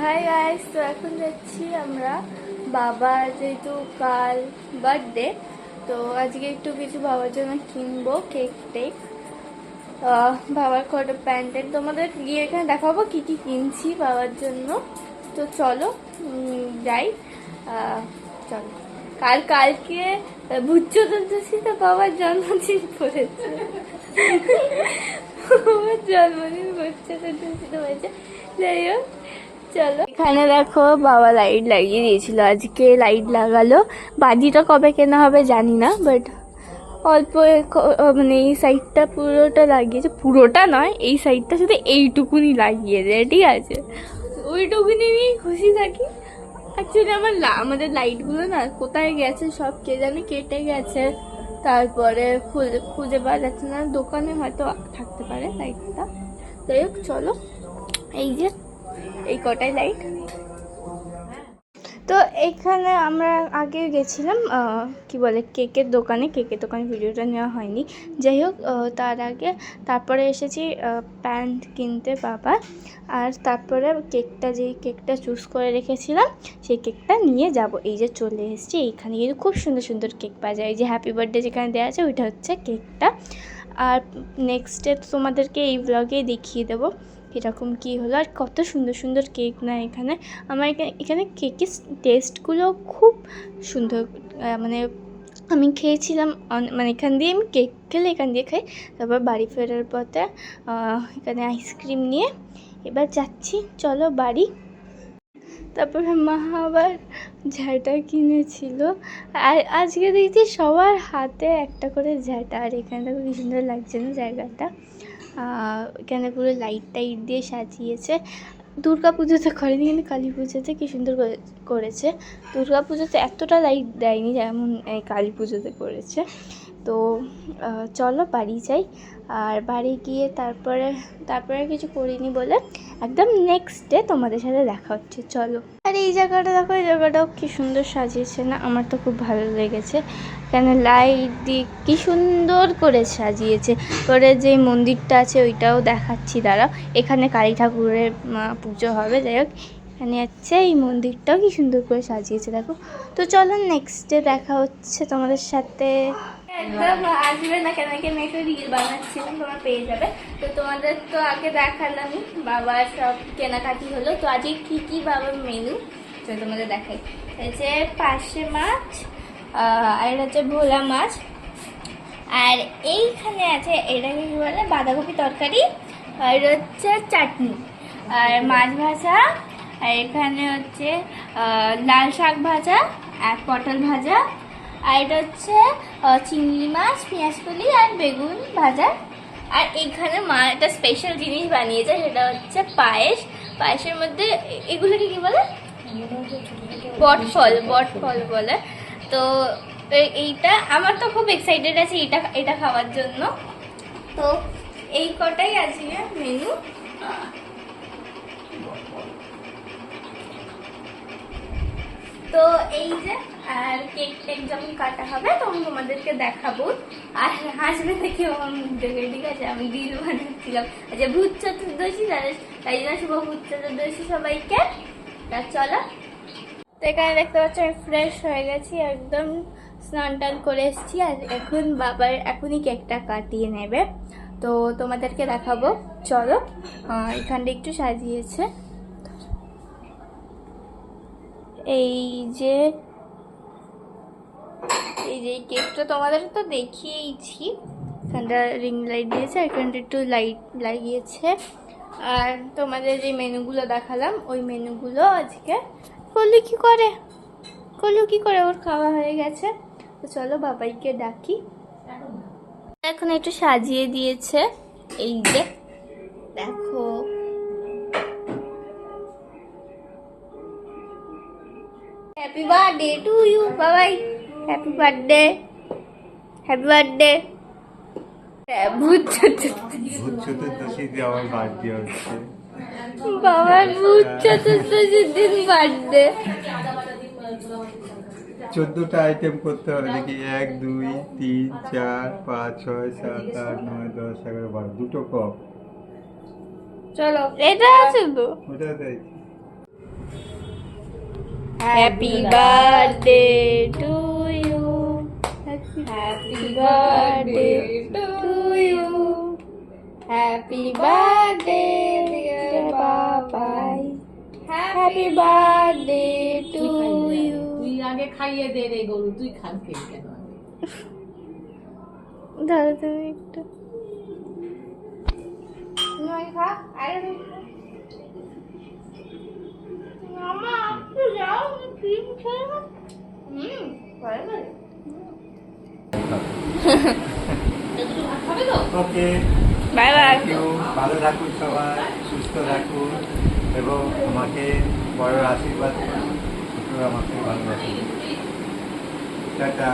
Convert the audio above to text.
Hi guys, তো এখন যাচ্ছি আমরা বাবার যেহেতু কাল বার্থডে, তো আজকে একটু কিছু বাবার জন্য কিনবো, কেক টেক, বাবার কটা প্যান্টের তোমাদের গিয়ে এখানে দেখাবো কি কি কিনছি বাবার জন্য। তো চলো যাই। চলো কালকে ভূত চতুর্দশী, তো বাবার জন্মদিন পড়েছে। বাবার জন্মদিন ভূত চতুর্দশী হয়েছে। যাই হোক চলো, এখানে দেখো বাবা লাইট লাগিয়ে দিয়েছিল, আজকে লাইট লাগালো। বাজিটা কবে কেনা হবে জানি না, বাট অল্প মানে এই সাইডটা পুরোটা লাগিয়েছে, পুরোটা নয়, এই সাইডটা শুধু এইটুকুনি লাগিয়ে দেয়, ঠিক আছে? ওইটুকুনি নিয়েই খুশি থাকি। অ্যাকচুয়ালি আমাদের লাইটগুলো না কোথায় গেছে সব কে জানে, কেটে গেছে, তারপরে খুঁজে পাওয়া যাচ্ছে না, দোকানে হয়তো থাকতে পারে লাইটটা। যাই হোক চলো, এই যে এই কটাই লাইট। তো এইখানে আমরা আগে গেছিলাম কি বলে কেকের দোকানে ভিডিওটা নেওয়া হয়নি। যাই হোক, তার আগে তারপরে এসেছি প্যান্ট কিনতে বাবা, আর তারপরে যেই কেকটা চুজ করে রেখেছিলাম সেই কেকটা নিয়ে যাব। এই যে চলে এসেছি, এইখানে কিন্তু খুব সুন্দর সুন্দর কেক পাওয়া যায়। এই যে হ্যাপি বার্থডে যেখানে দেওয়া আছে ওইটা হচ্ছে কেকটা। আর নেক্সট ডে তোমাদেরকে এই ব্লগেই দেখিয়ে দেবো কীরকম কী হলো, আর কত সুন্দর সুন্দর কেক না এখানে। আমার এখানে কেকের টেস্টগুলো খুব সুন্দর, মানে আমি খেয়েছিলাম, মানে এখান দিয়ে আমি কেক খেলে এখান দিয়ে খাই। তারপর বাড়ি ফেরার পথে এখানে আইসক্রিম নিয়ে এবার যাচ্ছি, চলো বাড়ি। তারপরে মা আবার ঝাঁটা কিনেছিল, আর আজকে দেখছি সবার হাতে একটা করে ঝাঁটা। আর এখানে দেখো কি সুন্দর লাগছে না জায়গাটা, এখানে পুরো লাইট টাইট দিয়ে সাজিয়েছে। দুর্গা পুজোতে করেনি, কিন্তু কালী পুজোতে কী সুন্দর করেছে। দুর্গা পুজোতে এতটা লাইট দেয়নি যেমন এই কালী পুজোতে করেছে। তো চলো বাড়ি যাই, আর বাড়ি গিয়ে তারপরে কিছু করিনি বলে একদম নেক্সট ডে তোমাদের সাথে দেখা হচ্ছে, চলো। আর এই জায়গাটা দেখো, এই জায়গাটাও কি সুন্দর সাজিয়েছে না, আমার তো খুব ভালো লেগেছে। এখানে লাইট দিয়ে কি সুন্দর করে সাজিয়েছে। পরে যে মন্দিরটা আছে ওইটাও দেখাচ্ছি, দাঁড়াও। এখানে কালী ঠাকুরের পুজো হবে। যাই হোক, এখানে হচ্ছে এই মন্দিরটাও কি সুন্দর করে সাজিয়েছে দেখো। তো চলো নেক্সট ডে দেখা হচ্ছে তোমাদের সাথে। একদম আসবে না কেন, একটা রিল বানাচ্ছিলাম, তোমরা পেয়ে যাবে। তো তোমাদের তো আগে দেখালামই বাবার সব কেনাকাটি হলো। তো আজকে কি কি বাবার মেনু তো তোমাদের দেখাই। হচ্ছে পার্শে মাছ, আর এটা হচ্ছে ভোলা মাছ, আর এইখানে আছে এটাকে কি বলে বাঁধাকপি তরকারি, আর হচ্ছে চাটনি, আর মাছ ভাজা, আর এখানে হচ্ছে লাল শাক ভাজা, আর পটল ভাজা, আর এটা হচ্ছে চিংড়ি মাছ, পেঁয়াজকলি আর বেগুন ভাজা। আর এখানে মা একটা স্পেশাল জিনিস বানিয়েছে, সেটা হচ্ছে পায়েসের মধ্যে এগুলোকে কি বলে, বটফল বলে। তো এইটা আমার তো খুব এক্সাইটেড আছে এটা খাওয়ার জন্য। তো এই কটাই আজকে মেনু। তো এই যে, আর কেক যখন কাটা হবে তখন তোমাদেরকে দেখাবো, আর হাসবে দেখে আমার মুখ দেখে, ঠিক আছে? আমি রিল বানাচ্ছিলাম আচ্ছা ভূত চতুর্দশী, তাই জন্য শুভ ভূত চতুর্দশী সবাইকে। চলো, তো এখানে দেখতে পাচ্ছ আমি ফ্রেশ হয়ে গেছি, একদম স্নান টান করে এসেছি, আর এখন বাবার এখনই কেকটা কাটিয়ে নেবে, তো তোমাদেরকে দেখাবো, চলো। এখানটা একটু সাজিয়েছে, এই যে কেকটা তোমাদের তো দেখিয়েইছি। এখানটা রিং লাইট দিয়েছে, এখানটা একটু লাইট লাগিয়েছে, আর তোমাদের যে মেনুগুলো দেখালাম ওই মেনুগুলো আজকে করলে কি করে ওর খাওয়া হয়ে গেছে। তো চলো বাবাইকে ডাকি। এখন একটু সাজিয়ে দিয়েছে, এই যে দেখো, হ্যাপি বার্থডে টু ইউ বাবাই, হ্যাপি বার্থডে, হ্যাপি বার্থডে। ভূত চতুর্দশীতে আমার বার্থডে হচ্ছে, বাবার ভূত চতুর্দশীর দিন বার্থডে। 14টা আইটেম করতে হবে, দেখি 1 2 3 4 5 6 7 8 9 10 11 12 দুটো কপ। চলো, এটা আছে তো, ওটা দেখ। Happy birthday to you, happy birthday to you, happy birthday dear Babai, happy birthday to you. তুই আগে খাইয়ে দে রে গরু, তুই খাস কেক কেন আগে? ধরো তুমি একটু, তুমি খা। আরে মামা একটু যাও, ক্রিম খেয়ে নাও। ভালো লাগে। একটু ভাত খাবে তো? Okay, bye bye. Thank you. ভালো থাকুন সবাই, সুস্থ থাকুন এবং আমাকে বড় আশীর্বাদ করুন, ছোট আমাকে ভালোবাসুন। টাটা।